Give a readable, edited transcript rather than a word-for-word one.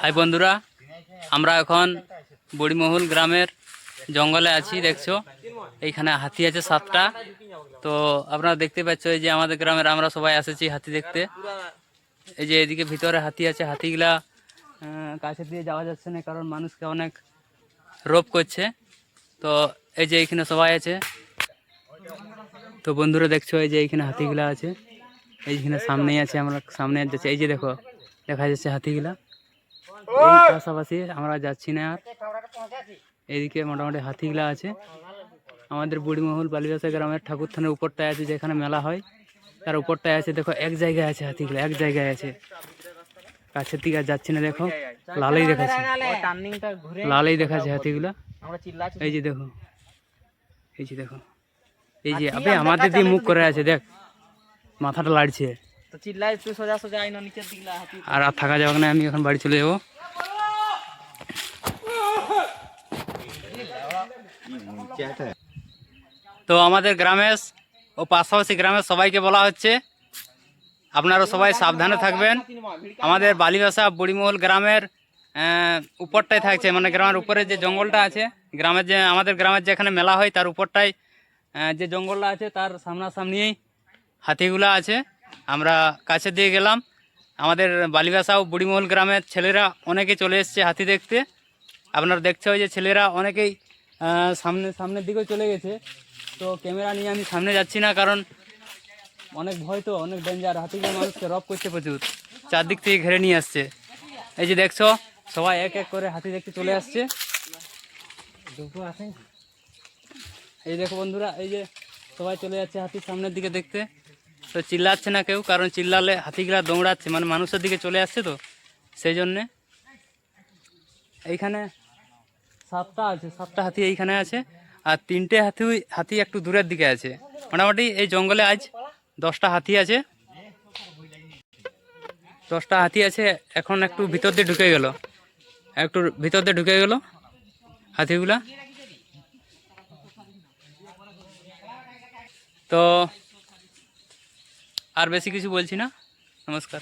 High বন্ধুরা, আমরা এখন বুড়িমহল গ্রামের জঙ্গলে আছি। দেখছো এইখানে হাতি আছে 7টা। তো আপনারা দেখতে পাচ্ছ এই যে আমাদের গ্রামের আমরা সবাই এসেছি হাতি দেখতে। এই যে এদিকে ভিতরে হাতি আছে, হাতিগুলা কাছে দিয়ে যাওয়া যাচ্ছে না কারণ মানুষকে অনেক রোপ করছে। তো এই যে এইখানে সবাই আছে। তো বন্ধুরা দেখছো এই যে এইখানে হাতিগুলা আছে, এইখানে সামনেই আছে, আমরা সামনে যাচ্ছি। এই যে দেখো দেখা যাচ্ছে হাতিগুলা, এই পাশাপাশি আমরা যাচ্ছি না আর। এইদিকে মোটামুটি হাতিগুলা আছে। আমাদের বুড়িমহল বালিবাসা গ্রামের ঠাকুর থানের উপরটায় আছে, যেখানে মেলা হয় তার উপরটায় আছে। দেখো এক জায়গায় আছে হাতিগুলা, এক জায়গায় আছে, কাছের দিকে যাচ্ছি না। দেখো লালেই দেখাচ্ছে, লালেই দেখাচ্ছে হাতিগুলা। এই যে দেখো, এই যে দেখো, এই যে আবে আমাদের দিয়ে মুখ করে আছে, দেখ মাথাটা লাড়ছে। আর থাকা যাবে না, আমি এখন বাড়ি চলে যাবো। তো আমাদের গ্রামের ও পাশাপাশি গ্রামের সবাইকে বলা হচ্ছে আপনারা সবাই সাবধানে থাকবেন। আমাদের বালিবাসা বুড়িমহল গ্রামের উপরটাই থাকছে, মানে গ্রামের উপরে যে জঙ্গলটা আছে, গ্রামের যে আমাদের গ্রামের যেখানে মেলা হয় তার উপরটাই যে জঙ্গলটা আছে তার সামনাসামনিই হাতিগুলা আছে। আমরা কাছে দিয়ে গেলাম। আমাদের বালিবাসা ও বুড়িমহল গ্রামের ছেলেরা অনেকে চলে এসছে হাতি দেখতে। আপনারা দেখছো ওই যে ছেলেরা অনেকেই সামনের দিকেও চলে গেছে। তো ক্যামেরা নিয়ে আমি সামনে যাচ্ছি না কারণ অনেক ভয়, তো অনেক ডেঞ্জার। হাতিগুলো মানুষকে রব করছে প্রচুর, চারদিক থেকে ঘিরে নিয়ে আসছে। এই যে দেখছো সবাই এক এক করে হাতি দেখতে চলে আসছে। এই দেখো বন্ধুরা, এই যে সবাই চলে যাচ্ছে হাতির সামনের দিকে দেখতে। তো চিল্লাচ্ছে না কেউ, কারণ চিল্লালে হাতিগুলা দৌড়াচ্ছে, মানে মানুষের দিকে চলে আসছে, তো সেই জন্যে। এইখানে 7টা আছে, 7টা হাতি এইখানে আছে, আর 3টে হাতি একটু দূরের দিকে আছে। মোটামুটি এই জঙ্গলে আজ 10টা হাতি আছে, 10টা হাতি আছে। এখন একটু ভিতর দিয়ে ঢুকে গেল, একটু ভিতর দিয়ে ঢুকে গেল হাতিগুলা। তো আর বেশি কিছু বলছি না, নমস্কার।